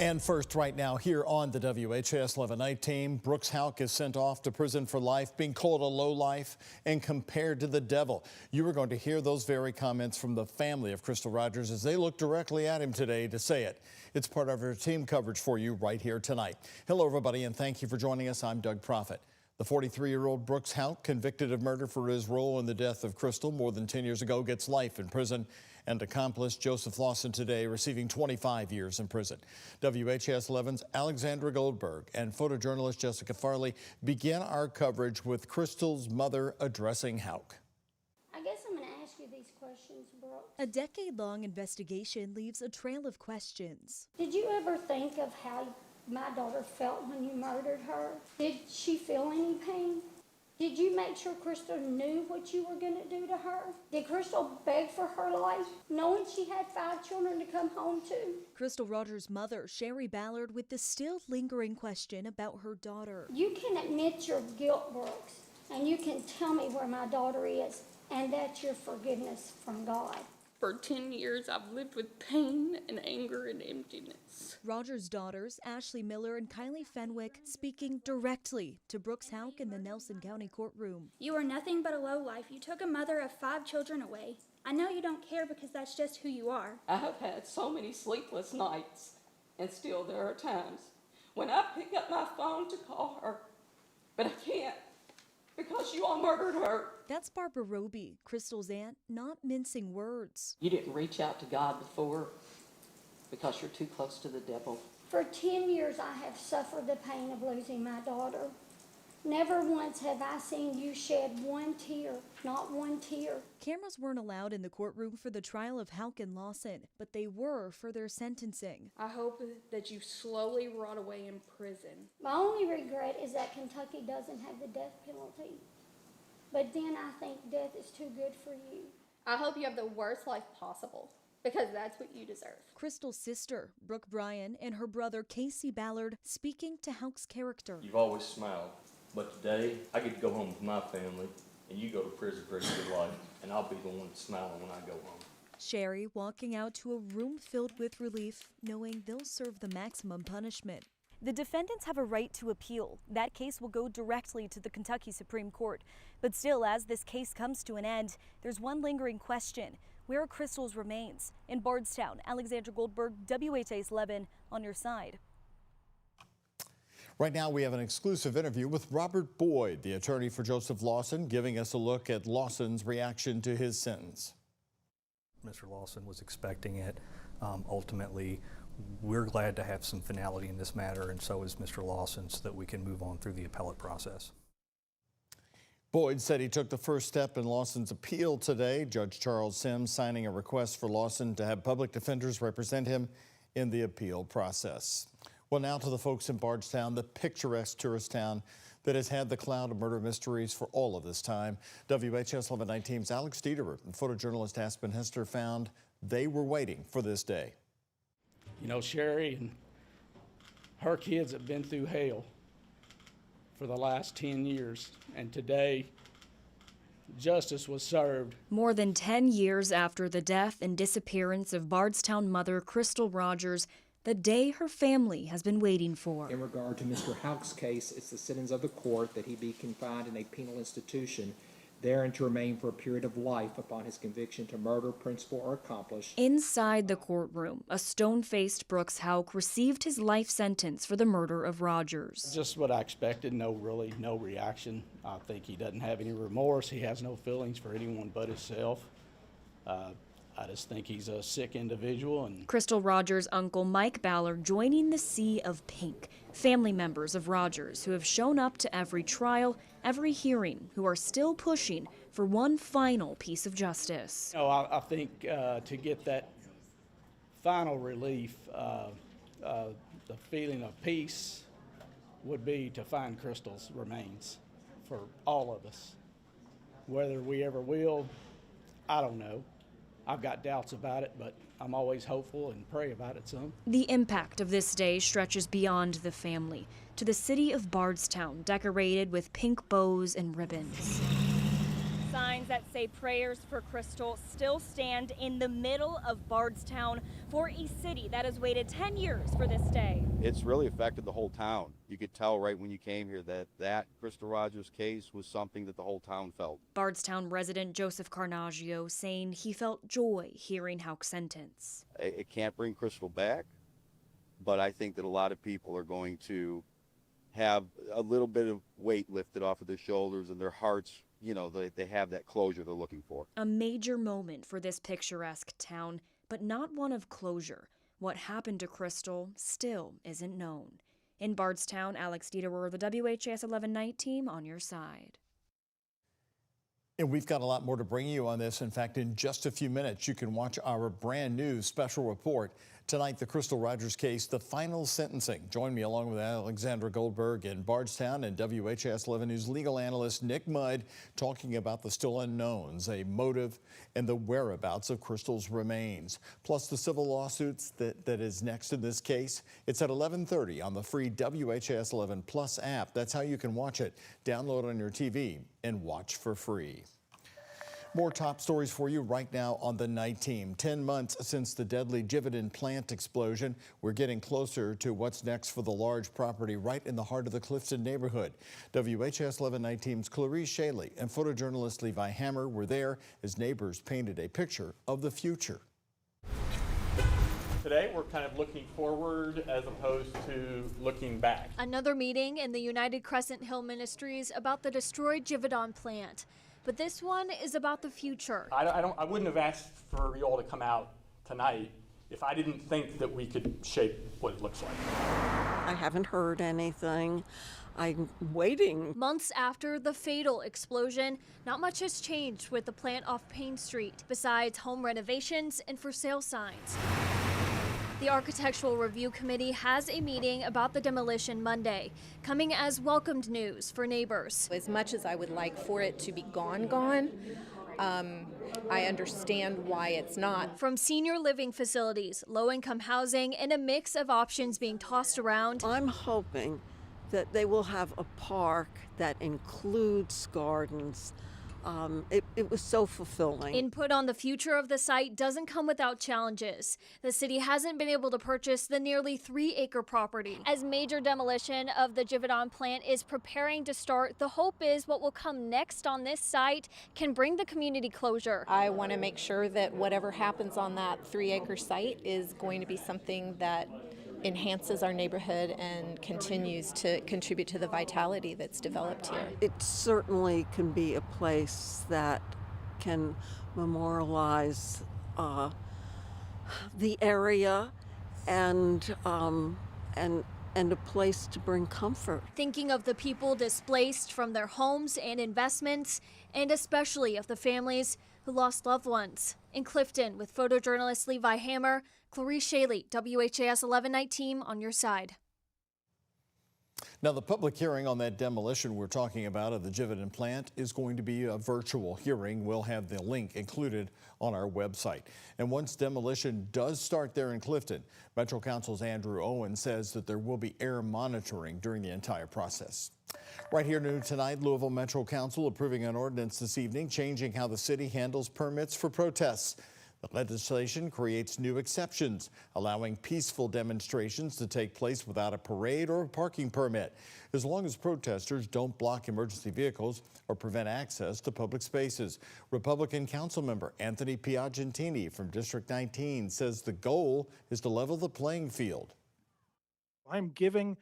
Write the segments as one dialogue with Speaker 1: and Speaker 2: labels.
Speaker 1: And first, right now, here on the WHAS11 night team, Brooks Houck is sent off to prison for life, being called a lowlife and compared to the devil. You are going to hear those very comments from the family of Crystal Rogers as they look directly at him today to say it. It's part of our team coverage for you right here tonight. Hello, everybody, and thank you for joining us. I'm Doug Proffitt. The 43-year-old Brooks Houck, convicted of murder for his role in the death of Crystal more than 10 years ago, gets life in prison. And accomplice Joseph Lawson today receiving 25 years in prison. WHAS11's Alexandra Goldberg and photojournalist Jessica Farley begin our coverage with Crystal's mother addressing Houck.
Speaker 2: I guess I'm going to ask you these questions, Brooks.
Speaker 3: A decade-long investigation leaves a trail of questions.
Speaker 2: Did you ever think of how my daughter felt when you murdered her? Did she feel any pain? Did you make sure Crystal knew what you were going to do to her? Did Crystal beg for her life, knowing she had 5 children to come home to?
Speaker 3: Crystal Rogers' mother, Sherry Ballard, with the still lingering question about her daughter.
Speaker 2: You can admit your guilt, Brooks, and you can tell me where my daughter is, and that's your forgiveness from God.
Speaker 4: For 10 years, I've lived with pain and anger and emptiness.
Speaker 3: Rogers' daughters, Ashley Miller and Kylie Fenwick, speaking directly to Brooks Houck in the Nelson County courtroom.
Speaker 5: You are nothing but a lowlife. You took a mother of 5 children away. I know you don't care because that's just who you are.
Speaker 4: I have had so many sleepless nights, and still there are times when I pick up my phone to call her, but I can't because you all murdered her.
Speaker 3: That's Barbara Roby, Crystal's aunt, not mincing words.
Speaker 4: You didn't reach out to God before because you're too close to the devil.
Speaker 2: For 10 years, I have suffered the pain of losing my daughter. Never once have I seen you shed one tear, not one tear.
Speaker 3: Cameras weren't allowed in the courtroom for the trial of Houck and Lawson, but they were for their sentencing.
Speaker 4: I hope that you slowly rot away in prison.
Speaker 2: My only regret is that Kentucky doesn't have the death penalty. But then I think death is too good for you.
Speaker 4: I hope you have the worst life possible, because that's what you deserve.
Speaker 3: Crystal's sister, Brooke Bryan, and her brother, Casey Ballard, speaking to Houck's character.
Speaker 6: You've always smiled, but today I get to go home with my family, and you go to prison for your life, and I'll be the one smiling when I go home.
Speaker 3: Sherry walking out to a room filled with relief, knowing they'll serve the maximum punishment. The defendants have a right to appeal. That case will go directly to the Kentucky Supreme Court. But still, as this case comes to an end, there's one lingering question. Where are Crystal's remains? In Bardstown, Alexandra Goldberg, WHAS11, on your side.
Speaker 1: Right now, we have an exclusive interview with Robert Boyd, the attorney for Joseph Lawson, giving us a look at Lawson's reaction to his sentence.
Speaker 7: Mr. Lawson was expecting it. Ultimately, we're glad to have some finality in this matter, and so is Mr. Lawson, so that we can move on through the appellate process.
Speaker 1: Boyd said he took the first step in Lawson's appeal today. Judge Charles Sims signing a request for Lawson to have public defenders represent him in the appeal process. Well, now to the folks in Bardstown, the picturesque tourist town that has had the cloud of murder mysteries for all of this time. WHAS11 night team's Alex Dieterer and photojournalist Aspen Hester found they were waiting for this day.
Speaker 8: You know, Sherry and her kids have been through hell for the last 10 years, and today justice was served.
Speaker 3: More than 10 years after the death and disappearance of Bardstown mother Crystal Rogers, the day her family has been waiting for.
Speaker 9: In regard to Mr. Houck's case, it's the sentence of the court that he be confined in a penal institution, therein to remain for a period of life upon his conviction to murder, principal, or accomplice.
Speaker 3: Inside the courtroom, a stone-faced Brooks Houck received his life sentence for the murder of Rogers.
Speaker 8: Just what I expected, no reaction. I think he doesn't have any remorse. He has no feelings for anyone but himself. I just think he's a sick individual. And
Speaker 3: Crystal Rogers' uncle Mike Ballard joining the sea of pink. Family members of Rogers who have shown up to every trial, every hearing, who are still pushing for one final piece of justice.
Speaker 8: You know, I think to get that final relief, the feeling of peace would be to find Crystal's remains for all of us. Whether we ever will, I don't know. I've got doubts about it, but I'm always hopeful and pray about it some.
Speaker 3: The impact of this day stretches beyond the family to the city of Bardstown, decorated with pink bows and ribbons. signs that say prayers for Crystal still stand in the middle of Bardstown for a city that has waited 10 years for this day.
Speaker 10: It's really affected the whole town. You could tell right when you came here that Crystal Rogers case was something that the whole town felt.
Speaker 3: Bardstown resident Joseph Carnaggio saying he felt joy hearing Houck's sentence.
Speaker 10: It can't bring Crystal back, but I think that a lot of people are going to have a little bit of weight lifted off of their shoulders and their hearts, you know, they have that closure they're looking for.
Speaker 3: A major moment for this picturesque town, but not one of closure. What happened to Crystal still isn't known. In Bardstown, Alex Dieterer, the WHAS11 night team on your side.
Speaker 1: And we've got a lot more to bring you on this. In fact, in just a few minutes, you can watch our brand new special report. Tonight, the Crystal Rogers case, the final sentencing. Join me along with Alexandra Goldberg in Bardstown and WHAS11 News legal analyst Nick Mudd talking about the still unknowns, a motive, and the whereabouts of Crystal's remains. Plus the civil lawsuits that is next in this case. It's at 11:30 on the free WHAS11 Plus app. That's how you can watch it. Download on your TV and watch for free. More top stories for you right now on the night team. 10 months since the deadly Jividon plant explosion, we're getting closer to what's next for the large property right in the heart of the Clifton neighborhood. WHAS11 night team's Clarice Shaley and photojournalist Levi Hammer were there as neighbors painted a picture of the future.
Speaker 11: Today, we're kind of looking forward as opposed to looking back.
Speaker 12: Another meeting in the United Crescent Hill Ministries about the destroyed Jividon plant. But this one is about the future.
Speaker 11: I wouldn't have asked for you all to come out tonight if I didn't think that we could shape what it looks like.
Speaker 13: I haven't heard anything. I'm waiting.
Speaker 12: Months after the fatal explosion, not much has changed with the plant off Payne Street, besides home renovations and for sale signs. The Architectural Review Committee has a meeting about the demolition Monday, coming as welcomed news for neighbors.
Speaker 14: As much as I would like for it to be gone, I understand why it's not.
Speaker 12: From senior living facilities, low-income housing, and a mix of options being tossed around.
Speaker 13: I'm hoping that they will have a park that includes gardens. It was so fulfilling.
Speaker 12: Input on the future of the site doesn't come without challenges. The city hasn't been able to purchase the nearly 3-acre property. As major demolition of the Jividon plant is preparing to start, the hope is what will come next on this site can bring the community closure.
Speaker 14: I want to make sure that whatever happens on that 3-acre site is going to be something that enhances our neighborhood and continues to contribute to the vitality that's developed here.
Speaker 13: It certainly can be a place that can memorialize the area and a place to bring comfort.
Speaker 12: Thinking of the people displaced from their homes and investments, and especially of the families who lost loved ones. In Clifton, with photojournalist Levi Hammer, Clarice Shaley, WHAS11 night team on your side.
Speaker 1: Now, the public hearing on that demolition we're talking about of the Jividon plant is going to be a virtual hearing. We'll have the link included on our website. And once demolition does start there in Clifton, Metro Council's Andrew Owen says that there will be air monitoring during the entire process. Right here noon tonight, Louisville Metro Council approving an ordinance this evening changing how the city handles permits for protests. The legislation creates new exceptions, allowing peaceful demonstrations to take place without a parade or a parking permit, as long as protesters don't block emergency vehicles or prevent access to public spaces. Republican Councilmember Anthony Piagentini from District 19 says the goal is to level the playing field.
Speaker 15: I'm giving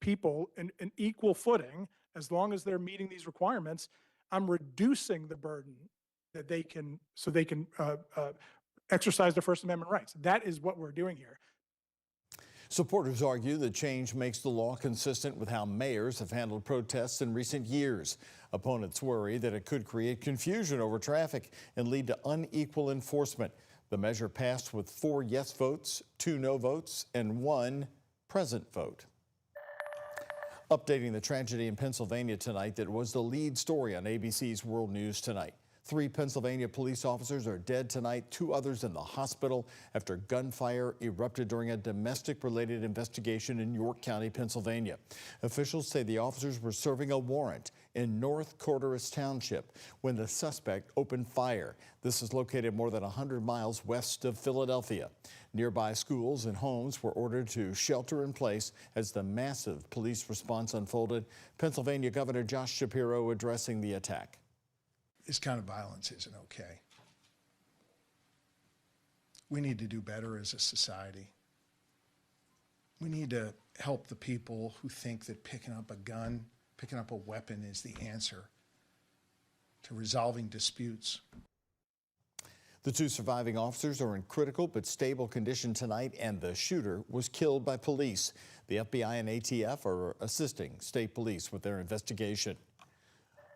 Speaker 15: people an equal footing as long as they're meeting these requirements. I'm reducing the burden that they can exercise their First Amendment rights. That is what we're doing here.
Speaker 1: Supporters argue the change makes the law consistent with how mayors have handled protests in recent years. Opponents worry that it could create confusion over traffic and lead to unequal enforcement. The measure passed with 4 yes votes, 2 no votes, and 1 present vote. Updating the tragedy in Pennsylvania tonight that was the lead story on ABC's World News Tonight. 3 Pennsylvania police officers are dead tonight, 2 others in the hospital after gunfire erupted during a domestic-related investigation in York County, Pennsylvania. Officials say the officers were serving a warrant in North Corduroy Township when the suspect opened fire. This is located more than 100 miles west of Philadelphia. Nearby schools and homes were ordered to shelter in place as the massive police response unfolded. Pennsylvania Governor Josh Shapiro addressing the attack.
Speaker 16: This kind of violence isn't okay. We need to do better as a society. We need to help the people who think that picking up a gun, picking up a weapon is the answer to resolving disputes.
Speaker 1: The two surviving officers are in critical but stable condition tonight, and the shooter was killed by police. The FBI and ATF are assisting state police with their investigation.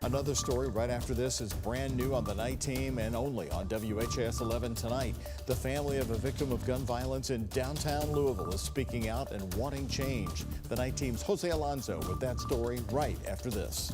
Speaker 1: Another story right after this is brand new on the night team and only on WHAS 11 tonight. The family of a victim of gun violence in downtown Louisville is speaking out and wanting change. The night team's Jose Alonso with that story right after this.